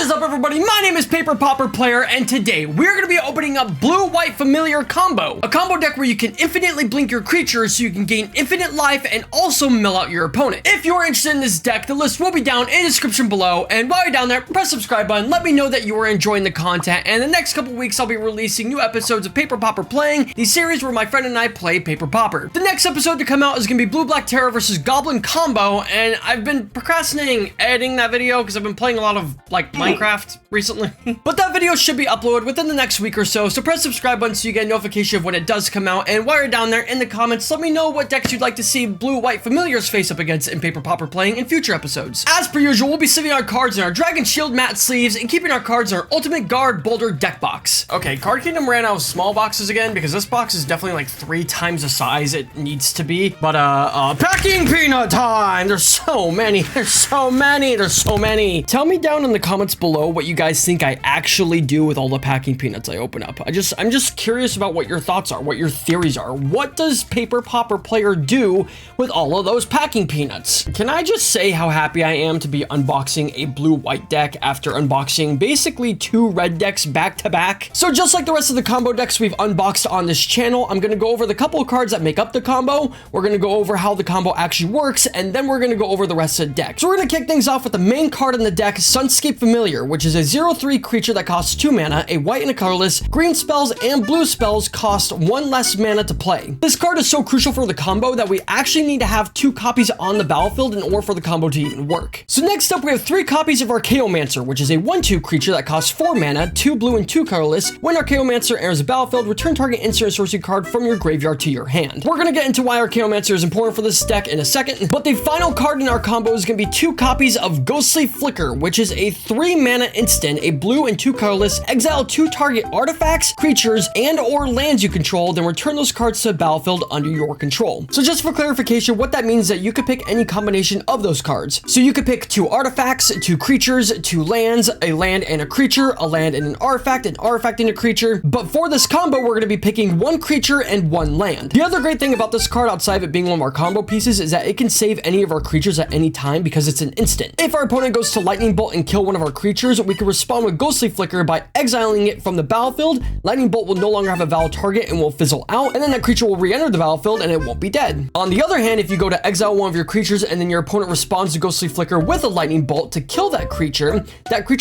What is up, everybody? My name is Paper Pauper Player, and today we're going to be opening up Blue-White Familiar Combo, a combo deck where you can infinitely blink your creatures so you can gain infinite life and also mill out your opponent. If you're interested in this deck, the list will be down in the description below, and while you're down there, press the subscribe button, let me know that you are enjoying the content, and the next couple weeks I'll be releasing new episodes of Paper Pauper Playing, the series where my friend and I play Paper Pauper. The next episode to come out is going to be Blue-Black Terror versus Goblin Combo, and I've been procrastinating editing that video because I've been playing a lot of, like, Minecraft recently. But that video should be uploaded within the next week or so press the subscribe button so you get a notification of when it does come out. And while you're down there in the comments, let me know what decks you'd like to see Blue-White Familiars face up against in Paper Pauper Playing in future episodes. As per usual, we'll be saving our cards in our Dragon Shield matte sleeves and keeping our cards in our Ultimate Guard Boulder deck box. Okay, Card Kingdom ran out of small boxes again because this box is definitely like 3 times the size it needs to be. But packing peanut time! There's so many. Tell me down in the comments below what you guys think I actually do with all the packing peanuts I open up. I'm just curious about what your thoughts are, what your theories are. What does Paper Pauper Player do with all of those packing peanuts? Can I just say how happy I am to be unboxing a blue-white deck after unboxing basically 2 red decks back to back? So just like the rest of the combo decks we've unboxed on this channel, I'm gonna go over the couple of cards that make up the combo. We're gonna go over how the combo actually works, and then we're gonna go over the rest of the deck. So we're gonna kick things off with the main card in the deck, Sunscape Familiar, which is a 0/3 creature that costs 2 mana, a white and a colorless. Green spells and blue spells cost 1 less mana to play. This card is so crucial for the combo that we actually need to have 2 copies on the battlefield in order for the combo to even work. So next up, we have 3 copies of Archaeomancer, which is a 1/2 creature that costs 4 mana, 2 blue and 2 colorless. When Archaeomancer enters the battlefield, return target instant or sorcery card from your graveyard to your hand. We're gonna get into why Archaeomancer is important for this deck in a second, but the final card in our combo is gonna be 2 copies of Ghostly Flicker, which is a 3 mana instant, a blue and 2 colorless. Exile 2 target artifacts, creatures, and or lands you control, then return those cards to the battlefield under your control. So just for clarification, what that means is that you could pick any combination of those cards. So you could pick 2 artifacts, 2 creatures, 2 lands, a land and a creature, a land and an artifact and a creature. But for this combo, we're going to be picking 1 creature and 1 land. The other great thing about this card, outside of it being one of our combo pieces, is that it can save any of our creatures at any time because it's an instant. If our opponent goes to Lightning Bolt and kill one of our creatures, we can respond with Ghostly Flicker by exiling it from the battlefield. Lightning Bolt will no longer have a valid target and will fizzle out, and then that creature will re-enter the battlefield and it won't be dead. On the other hand, if you go to exile one of your creatures and then your opponent responds to Ghostly Flicker with a Lightning Bolt to kill that creature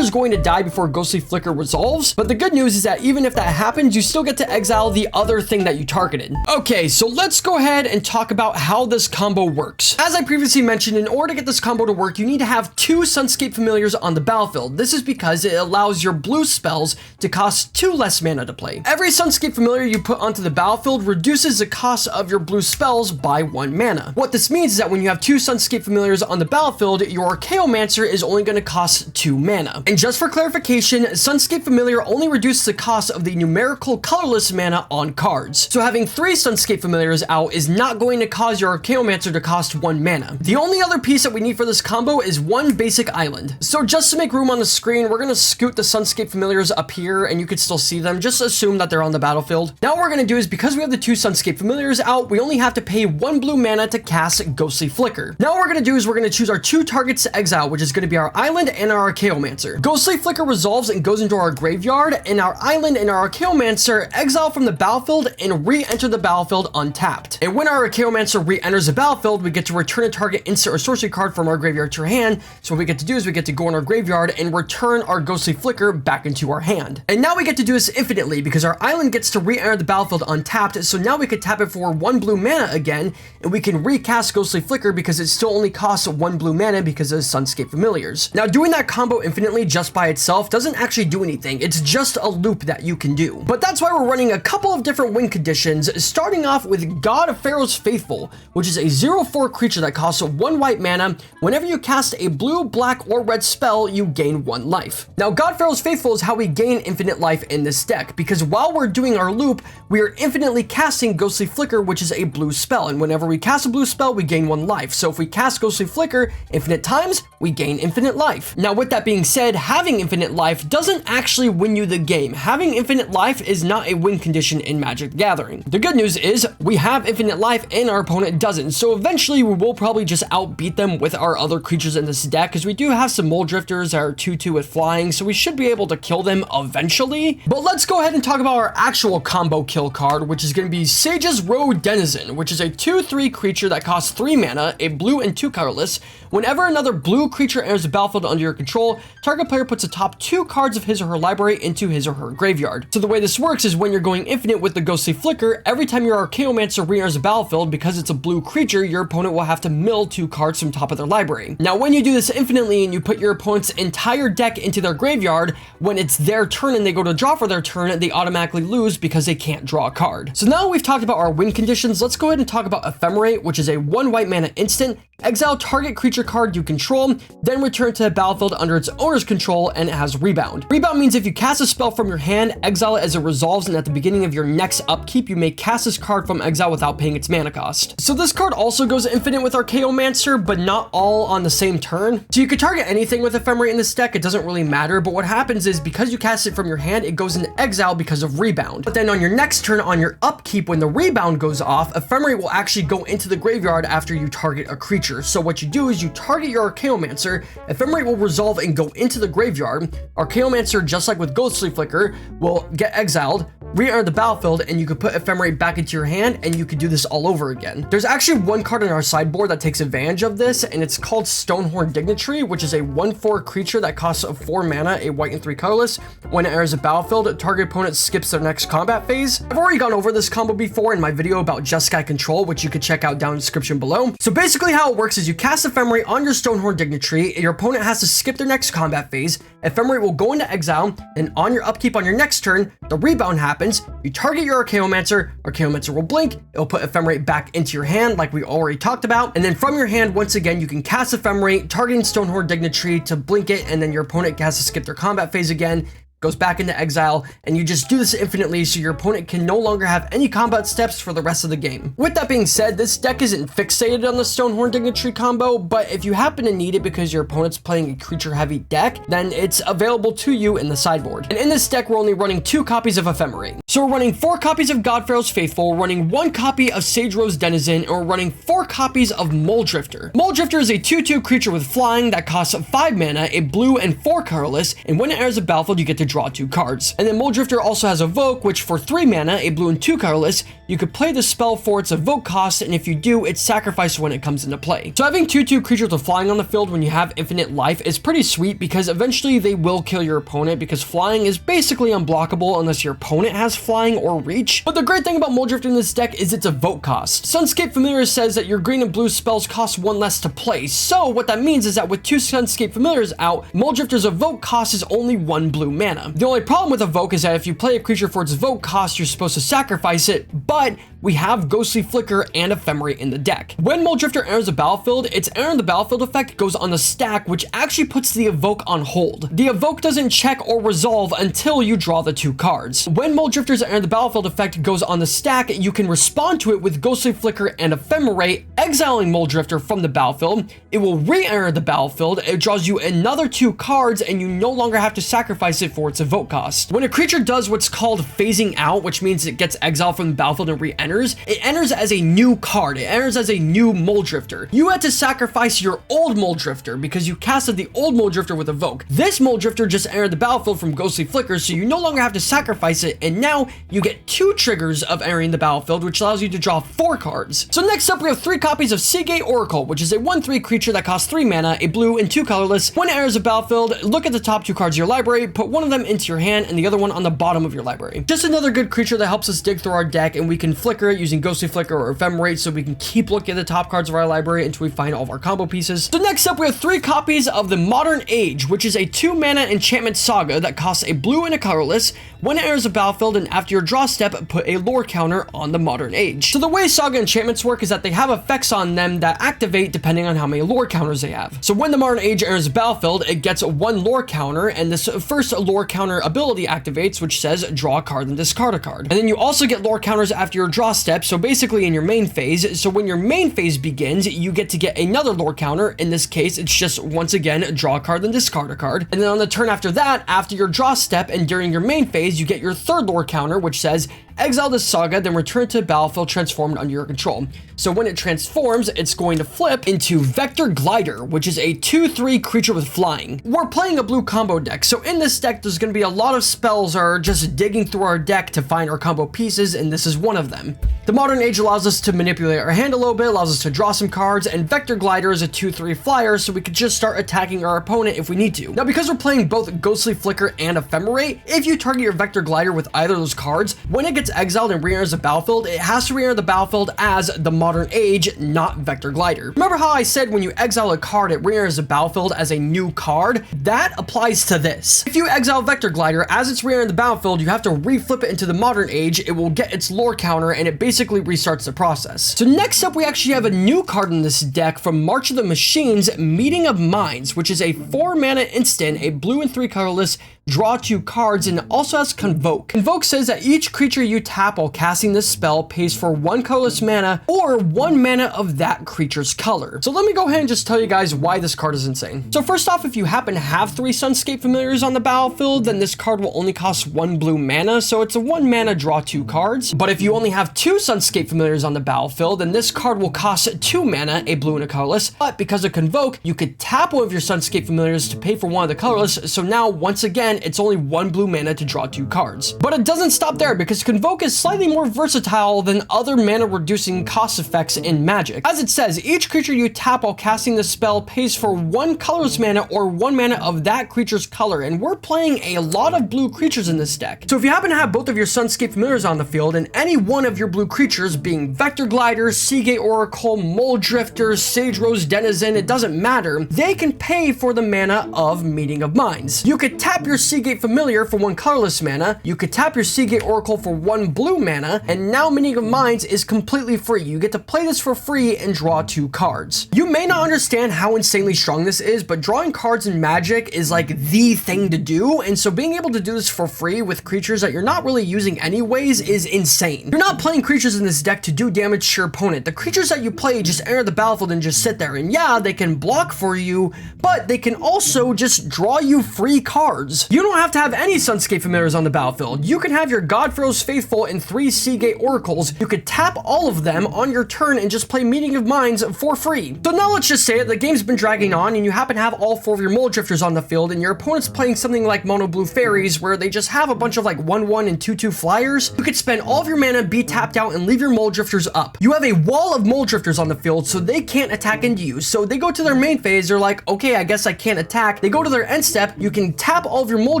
is going to die before Ghostly Flicker resolves. But the good news is that even if that happens, you still get to exile the other thing that you targeted. Okay, so let's go ahead and talk about how this combo works. As I previously mentioned, in order to get this combo to work, you need to have 2 Sunscape Familiars on the battlefield. This is because it allows your blue spells to cost 2 less mana to play. Every Sunscape Familiar you put onto the battlefield reduces the cost of your blue spells by 1 mana. What this means is that when you have 2 Sunscape Familiars on the battlefield, your Archaeomancer is only going to cost 2 mana. And just for clarification, Sunscape Familiar only reduces the cost of the numerical colorless mana on cards. So having 3 Sunscape Familiars out is not going to cause your Archaeomancer to cost 1 mana. The only other piece that we need for this combo is 1 basic island. So just to make room on the screen, we're going to scoot the Sunscape Familiars up here and you can still see them. Just assume that they're on the battlefield. Now what we're going to do is, because we have the 2 Sunscape Familiars out, we only have to pay 1 blue mana to cast Ghostly Flicker. Now what we're going to do is we're going to choose our 2 targets to exile, which is going to be our island and our Archaeomancer. Ghostly Flicker resolves and goes into our graveyard, and our island and our Archaeomancer exile from the battlefield and re-enter the battlefield untapped. And when our Archaeomancer re-enters the battlefield, we get to return a target instant or sorcery card from our graveyard to our hand. So what we get to do is we get to go in our graveyard and return our Ghostly Flicker back into our hand. And now we get to do this infinitely because our island gets to re-enter the battlefield untapped, so now we could tap it for 1 blue mana again, and we can recast Ghostly Flicker because it still only costs 1 blue mana because of Sunscape Familiars. Now doing that combo infinitely just by itself doesn't actually do anything, it's just a loop that you can do. But that's why we're running a couple of different win conditions, starting off with God of Pharaoh's Faithful, which is a 0/4 creature that costs 1 white mana. Whenever you cast a blue, black, or red spell, you gain 1 life. Now God of Pharaoh's Faithful is how we gain infinite life in this deck, because while we're doing our loop, we are infinitely casting Ghostly Flicker, which is a blue spell, and whenever we cast a blue spell, we gain 1 life. So if we cast Ghostly Flicker infinite times, we gain infinite life. Now with that being said, having infinite life doesn't actually win you the game. Having infinite life is not a win condition in Magic the Gathering. The good news is we have infinite life and our opponent doesn't, so eventually we will probably just outbeat them with our other creatures in this deck, because we do have some Mole Drifters that are 2/2 with flying, so we should be able to kill them eventually. But let's go ahead and talk about our actual combo kill card, which is going to be Sage's Road Denizen, which is a 2/3 creature that costs 3 mana, a blue and 2 colorless. Whenever another blue creature enters the battlefield under your control, target player puts the top 2 cards of his or her library into his or her graveyard. So the way this works is when you're going infinite with the Ghostly Flicker, every time your Archaeomancer re-enters the battlefield, because it's a blue creature, your opponent will have to mill 2 cards from top of their library. Now, when you do this infinitely and you put your opponent's entire deck into their graveyard, when it's their turn and they go to draw for their turn, they automatically lose because they can't draw a card. So now we've talked about our win conditions, let's go ahead and talk about Ephemerate, which is a 1 white mana instant. Exile target creature card you control, then return to the battlefield under its owner's control, and it has Rebound. Rebound means if you cast a spell from your hand, exile it as it resolves, and at the beginning of your next upkeep, you may cast this card from exile without paying its mana cost. So this card also goes infinite with Archaeomancer, but not all on the same turn. So you could target anything with Ephemerate in this deck, it doesn't really matter, but what happens is because you cast it from your hand, it goes into exile because of Rebound. But then on your next turn, on your upkeep, when the Rebound goes off, Ephemerate will actually go into the graveyard after you target a creature. So what you do is you target your Archaeomancer, Ephemerate will resolve and go into the graveyard. Archaeomancer, just like with Ghostly Flicker, will get exiled, re-enter the battlefield, and you could put Ephemerate back into your hand, and you could do this all over again. There's actually one card in our sideboard that takes advantage of this, and it's called Stonehorn Dignitary, which is a 1/4 creature that costs 4 mana, a white and 3 colorless. When it enters the battlefield, target opponent skips their next combat phase. I've already gone over this combo before in my video about Jeskai Control, which you could check out down in the description below. So basically how it works is you cast Ephemerate on your Stonehorn Dignitary, your opponent has to skip their next combat phase, Ephemerate will go into exile, and on your upkeep on your next turn, the Rebound happens, you target your Archaeomancer, Archaeomancer will blink, it'll put Ephemerate back into your hand like we already talked about, and then from your hand, once again, you can cast Ephemerate, targeting Stonehorn Dignitary to blink it, and then your opponent has to skip their combat phase again, goes back into exile, and you just do this infinitely so your opponent can no longer have any combat steps for the rest of the game. With that being said, this deck isn't fixated on the Stonehorn Dignitary combo, but if you happen to need it because your opponent's playing a creature-heavy deck, then it's available to you in the sideboard. And in this deck, we're only running 2 copies of Ephemerate. So we're running 4 copies of Godpharaoh's Faithful, we're running 1 copy of Sage Rose Denizen, and we're running 4 copies of Mulldrifter. Mulldrifter is a 2/2 creature with flying that costs 5 mana, a blue and 4 colorless, and when it enters the battlefield, you get to draw 2 cards. And then Mulldrifter also has Evoke, which for 3 mana, a blue and 2 colorless, you could play the spell for its Evoke cost, and if you do, it's sacrificed when it comes into play. So having 2/2 creatures with flying on the field when you have infinite life is pretty sweet because eventually they will kill your opponent because flying is basically unblockable unless your opponent has flying or reach. But the great thing about Mulldrifter in this deck is its Evoke cost. Sunscape Familiar says that your green and blue spells cost 1 less to play. So what that means is that with 2 Sunscape Familiars out, Mulldrifter's Evoke cost is only 1 blue mana. The only problem with Evoke is that if you play a creature for its Evoke cost, you're supposed to sacrifice it, but we have Ghostly Flicker and Ephemerate in the deck. When Mulldrifter enters the battlefield, its entering the battlefield effect goes on the stack, which actually puts the Evoke on hold. The Evoke doesn't check or resolve until you draw the 2 cards. When Mulldrifter's enter the battlefield effect goes on the stack, you can respond to it with Ghostly Flicker and Ephemerate, exiling Mulldrifter from the battlefield. It will re-enter the battlefield, it draws you another 2 cards, and you no longer have to sacrifice it for its Evoke cost. When a creature does what's called phasing out, which means it gets exiled from the battlefield and re-enters, it enters as a new card. It enters as a new Mulldrifter. You had to sacrifice your old Mulldrifter because you casted the old Mulldrifter with Evoke. This Mulldrifter just entered the battlefield from Ghostly Flicker, so you no longer have to sacrifice it, and now you get 2 triggers of entering the battlefield, which allows you to draw 4 cards. So next up, we have 3 copies of Seagate Oracle, which is a 1/3 creature that costs 3 mana, a blue and 2 colorless. When it enters the battlefield, look at the top 2 cards of your library, put one of them into your hand and the other one on the bottom of your library. Just another good creature that helps us dig through our deck, and we can flicker it using Ghostly Flicker or Ephemerate so we can keep looking at the top cards of our library until we find all of our combo pieces. So next up, we have 3 copies of the Modern Age, which is a 2 mana enchantment saga that costs a blue and a colorless. When it enters the battlefield and after your draw step, put a lore counter on the Modern Age. So the way saga enchantments work is that they have effects on them that activate depending on how many lore counters they have. So when the Modern Age enters the battlefield, it gets 1 lore counter, and this first lore counter ability activates, which says draw a card and discard a card. And then you also get lore counters after your draw step, so basically in your main phase. So when your main phase begins, you get to get another lore counter. In this case, it's just once again draw a card and discard a card. And then on the turn after that, after your draw step and during your main phase, you get your third lore counter, which says exile this Saga, then return to the battlefield transformed under your control. So when it transforms, it's going to flip into Vector Glider, which is a 2/3 creature with flying. We're playing a blue combo deck, so in this deck there's going to be a lot of spells are just digging through our deck to find our combo pieces, and this is one of them. The Modern Age allows us to manipulate our hand a little bit, allows us to draw some cards, and Vector Glider is a 2/3 flyer, so we could just start attacking our opponent if we need to. Now, because we're playing both Ghostly Flicker and Ephemerate, if you target your Vector Glider with either of those cards, when it gets exiled and re-enters the battlefield, it has to re-enter the battlefield as the Modern Age, not Vector Glider. Remember how I said when you exile a card, it re-enters the battlefield as a new card? That applies to this. If you exile Vector Glider, as it's re-entering the battlefield, you have to re-flip it into the Modern Age, it will get its lore counter, and it basically restarts the process. So next up, we actually have a new card in this deck from March of the Machines, Meeting of Minds, which is a 4-mana instant, a blue and 3 colorless, draw 2 cards, and it also has Convoke. Convoke says that each creature you tap while casting this spell pays for 1 colorless mana or 1 mana of that creature's color. So let me go ahead and just tell you guys why this card is insane. So first off, if you happen to have 3 Sunscape Familiars on the battlefield, then this card will only cost 1 blue mana, so it's a 1 mana draw 2 cards. But if you only have 2 Sunscape Familiars on the battlefield, then this card will cost 2 mana, a blue and a colorless. But because of Convoke, you could tap one of your Sunscape Familiars to pay for one of the colorless, so now once again, it's only 1 blue mana to draw 2 cards. But it doesn't stop there, because Convoke is slightly more versatile than other mana reducing cost effects in Magic. As it says, each creature you tap while casting the spell pays for 1 colorless mana or 1 mana of that creature's color, and we're playing a lot of blue creatures in this deck. So if you happen to have both of your Sunscape Familiars on the field, and any one of your blue creatures, being Vector Glider, Seagate Oracle, Mole Drifter, Sage Rose Denizen, it doesn't matter, they can pay for the mana of Meeting of Minds. You could tap your Seagate Familiar for 1 colorless mana, you could tap your Seagate Oracle for 1 blue mana, and now Meeting of Minds is completely free. You get to play this for free and draw 2 cards. You may not understand how insanely strong this is, but drawing cards in Magic is like the thing to do, and so being able to do this for free with creatures that you're not really using anyways is insane. You're not playing creatures in this deck to do damage to your opponent. The creatures that you play just enter the battlefield and just sit there, and yeah, they can block for you, but they can also just draw you free cards. You don't have to have any Sunscape Familiars on the battlefield. You can have your Godfrey's Faithful and 3 Seagate Oracles. You could tap all of them on your turn and just play Meeting of Minds for free. So now let's just say it, the game's been dragging on and you happen to have all 4 of your Mole Drifters on the field, and your opponent's playing something like Mono Blue Fairies where they just have a bunch of like 1/1 and 2/2 flyers. You could spend all of your mana, be tapped out, and leave your Mole Drifters up. You have a wall of Mole Drifters on the field, so they can't attack into you. So they go to their main phase, they're like, okay, I guess I can't attack. They go to their end step, you can tap all of your Mole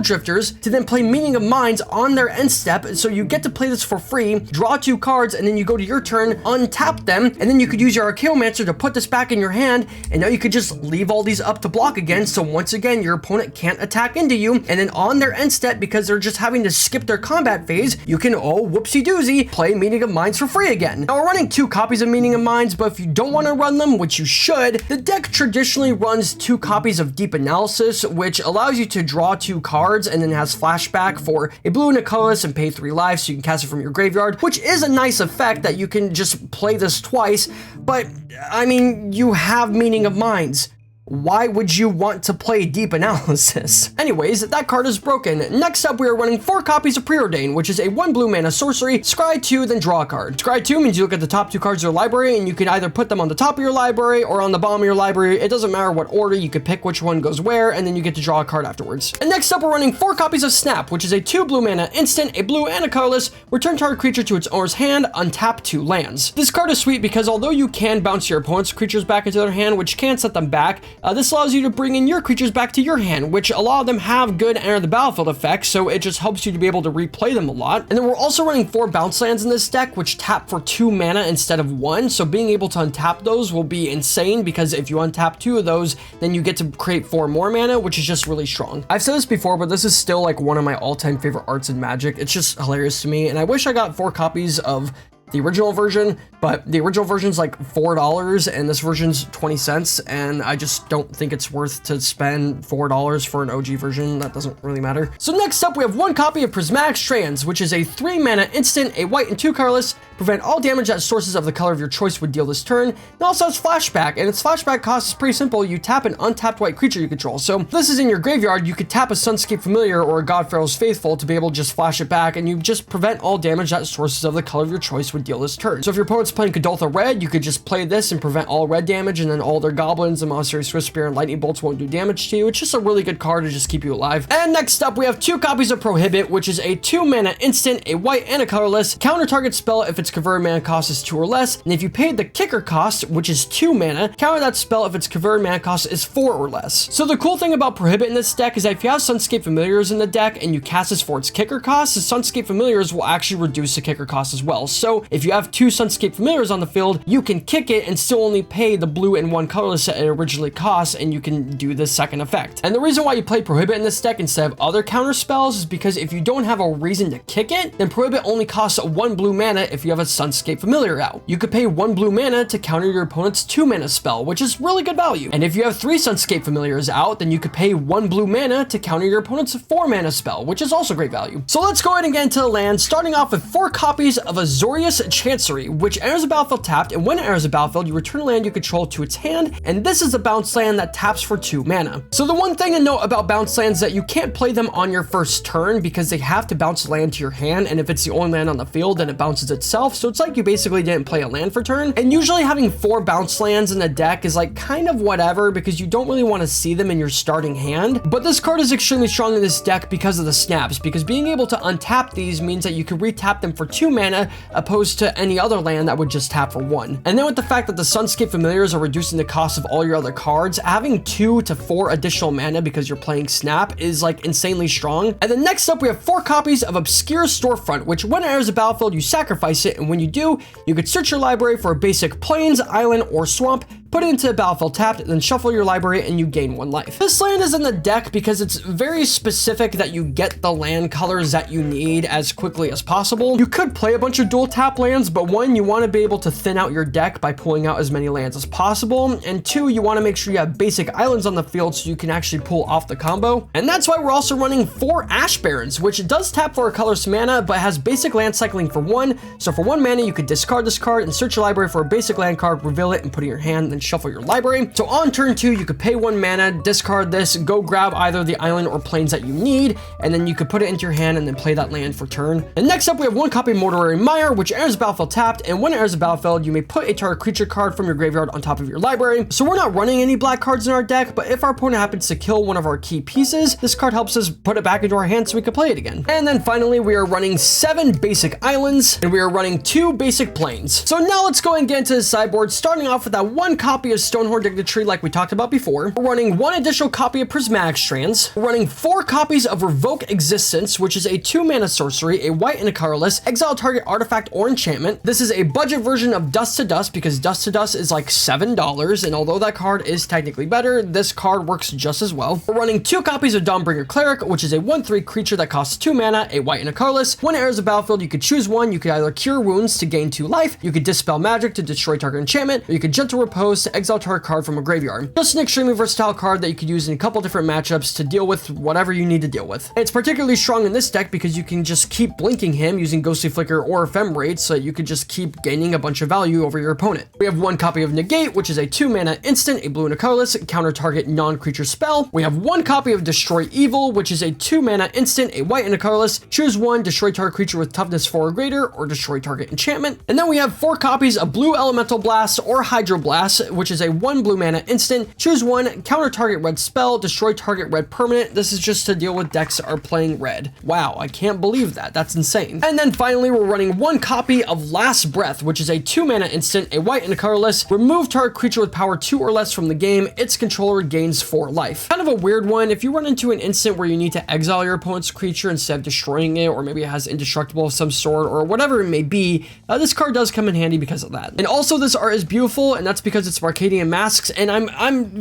Drifters to then play Meeting of Minds on their end step, so you get to play this for free, draw 2 cards, and then you go to your turn, untap them, and then you could use your Archaeomancer to put this back in your hand, and now you could just leave all these up to block again, so once again, your opponent can't attack into you, and then on their end step, because they're just having to skip their combat phase, you can, oh, whoopsie doozy, play Meeting of Minds for free again. Now, we're running 2 copies of Meeting of Minds, but if you don't want to run them, which you should, the deck traditionally runs 2 copies of Deep Analysis, which allows you to draw 2 cards, and then has flashback for a blue and a colorless and pay 3 life, so you can cast it from your graveyard, which is a nice effect that you can just play this twice, but, I mean, you have Meeting of Minds. Why would you want to play Deep Analysis? Anyways, that card is broken. Next up, we are running 4 copies of Preordain, which is a 1 blue mana sorcery, scry 2, then draw a card. Scry 2 means you look at the top 2 cards of your library, and you can either put them on the top of your library or on the bottom of your library. It doesn't matter what order, you could pick which one goes where, and then you get to draw a card afterwards. And next up, we're running 4 copies of Snap, which is a 2 blue mana instant, a blue and a colorless, return target creature to its owner's hand, untap 2 lands. This card is sweet because although you can bounce your opponent's creatures back into their hand, which can set them back, this allows you to bring in your creatures back to your hand, which a lot of them have good enter the battlefield effects, so it just helps you to be able to replay them a lot. And then we're also running 4 bounce lands in this deck, which tap for 2 mana instead of 1, so being able to untap those will be insane, because if you untap 2 of those, then you get to create 4 more mana, which is just really strong. I've said this before, but this is still like one of my all-time favorite arts in Magic. It's just hilarious to me, and I wish I got 4 copies of the original version, but the original version's like $4 and this version's 20 cents, and I just don't think it's worth to spend $4 for an OG version. That doesn't really matter. So next up, we have 1 copy of Prismatic Strands, which is a 3 mana instant, a white and 2 colorless. Prevent all damage that sources of the color of your choice would deal this turn. It also has flashback, and its flashback cost is pretty simple. You tap an untapped white creature you control. So if this is in your graveyard, you could tap a Sunscape Familiar or a Godfarrow's Faithful to be able to just flash it back, and you just prevent all damage that sources of the color of your choice would deal this turn. So if your opponent's playing Kadoltha Red, you could just play this and prevent all red damage, and then all their goblins and Monastery Swiftspear and Lightning Bolts won't do damage to you. It's just a really good card to just keep you alive. And next up, we have 2 copies of Prohibit, which is a 2 mana instant, a white and a colorless. Counter target spell if its converted mana cost is 2 or less, and if you paid the kicker cost, which is 2 mana, counter that spell if its converted mana cost is 4 or less. So the cool thing about Prohibit in this deck is that if you have Sunscape Familiars in the deck and you cast this for its kicker cost, the Sunscape Familiars will actually reduce the kicker cost as well. So if you have 2 Sunscape Familiars on the field, you can kick it and still only pay the blue and 1 colorless that it originally costs, and you can do the second effect. And the reason why you play Prohibit in this deck instead of other counter spells is because if you don't have a reason to kick it, then Prohibit only costs 1 blue mana if you have a Sunscape Familiar out. You could pay 1 blue mana to counter your opponent's 2 mana spell, which is really good value. And if you have 3 Sunscape Familiars out, then you could pay 1 blue mana to counter your opponent's 4 mana spell, which is also great value. So let's go ahead and get into the land, starting off with 4 copies of Azorious Chancery, which enters the battlefield tapped, and when it enters the battlefield, you return a land you control to its hand, and this is a bounce land that taps for 2 mana. So the one thing to note about bounce lands is that you can't play them on your first turn because they have to bounce land to your hand, and if it's the only land on the field, then it bounces itself. So it's like you basically didn't play a land for turn. And usually having 4 bounce lands in the deck is like kind of whatever because you don't really want to see them in your starting hand. But this card is extremely strong in this deck because of the snaps, because being able to untap these means that you can retap them for 2 mana opposed to any other land that would just tap for 1. And then with the fact that the Sunscape Familiars are reducing the cost of all your other cards, having 2 to 4 additional mana because you're playing Snap is like insanely strong. And then next up, we have 4 copies of Obscure Storefront, which when it enters the battlefield, you sacrifice it, and when you do, you could search your library for a basic plains, island, or swamp, put it into the battlefield tapped, then shuffle your library and you gain 1 life. This land is in the deck because it's very specific that you get the land colors that you need as quickly as possible. You could play a bunch of dual tap lands, but 1, you want to be able to thin out your deck by pulling out as many lands as possible, and 2, you want to make sure you have basic islands on the field so you can actually pull off the combo. And that's why we're also running 4 Ash Barrens, which does tap for a colorless mana, but has basic land cycling for 1. So for 1 mana, you could discard this card and search your library for a basic land card, reveal it, and put it in your hand, then shuffle your library. So on turn 2, you could pay 1 mana, discard this, go grab either the island or plains that you need, and then you could put it into your hand and then play that land for turn. And next up, we have 1 copy of Mortuary Mire, which enters the battlefield tapped, and when it enters the battlefield, you may put a target creature card from your graveyard on top of your library. So we're not running any black cards in our deck, but if our opponent happens to kill one of our key pieces, this card helps us put it back into our hand so we can play it again. And then finally, we are running 7 basic islands, and we are running 2 basic plains. So now let's go and get into the sideboard, starting off with that 1 copy of Stonehorn Dignitary like we talked about before. We're running 1 additional copy of Prismatic Strands. We're running 4 copies of Revoke Existence, which is a 2 mana sorcery, a white and a colorless, exile target artifact or enchantment. This is a budget version of Dust to Dust because Dust to Dust is like $7, and although that card is technically better, this card works just as well. We're running 2 copies of Dawnbringer Cleric, which is a 1/3 creature that costs 2 mana, a white and a colorless. When it enters the battlefield, you could choose 1. You could either Cure Wounds to gain 2 life, you could Dispel Magic to destroy target enchantment, or you could Gentle Repose to exile target card from a graveyard. Just an extremely versatile card that you could use in a couple different matchups to deal with whatever you need to deal with. And it's particularly strong in this deck because you can just keep blinking him using Ghostly Flicker or Ephemerate, so you could just keep gaining a bunch of value over your opponent. We have 1 copy of Negate, which is a 2 mana instant, a blue and a colorless, counter target non-creature spell. We have 1 copy of Destroy Evil, which is a 2 mana instant, a white and a colorless. Choose 1, destroy target creature with toughness 4 or greater, or destroy target enchantment. And then we have 4 copies of Blue Elemental Blast or Hydro Blast, which is a 1 blue mana instant. Choose 1, counter target red spell, destroy target red permanent. This is just to deal with decks that are playing red. Wow, I can't believe that. That's insane. And then finally, we're running 1 copy of Last Breath, which is a 2 mana instant, a white and a colorless. Remove target creature with power 2 or less from the game. Its controller gains 4 life. Kind of a weird one. If you run into an instant where you need to exile your opponent's creature instead of destroying it, or maybe it has indestructible of some sort, or whatever it may be, this card does come in handy because of that. And also, this art is beautiful, and that's because it's against Marcadian Masks, and I'm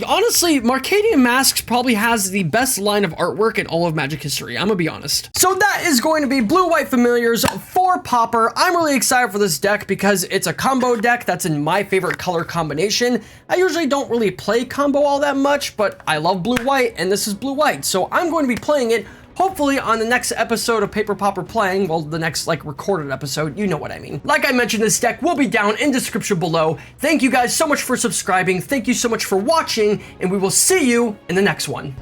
honestly, Marcadian Masks probably has the best line of artwork in all of Magic history, I'm gonna be honest. So that is going to be Blue-White Familiars for Pauper. I'm really excited for this deck because it's a combo deck that's in my favorite color combination. I usually don't really play combo all that much, but I love blue-white, and this is blue-white, so I'm going to be playing it hopefully on the next episode of Paper Pauper Playing, well, the next, like, recorded episode, you know what I mean. Like I mentioned, this deck will be down in description below. Thank you guys so much for subscribing, thank you so much for watching, and we will see you in the next one.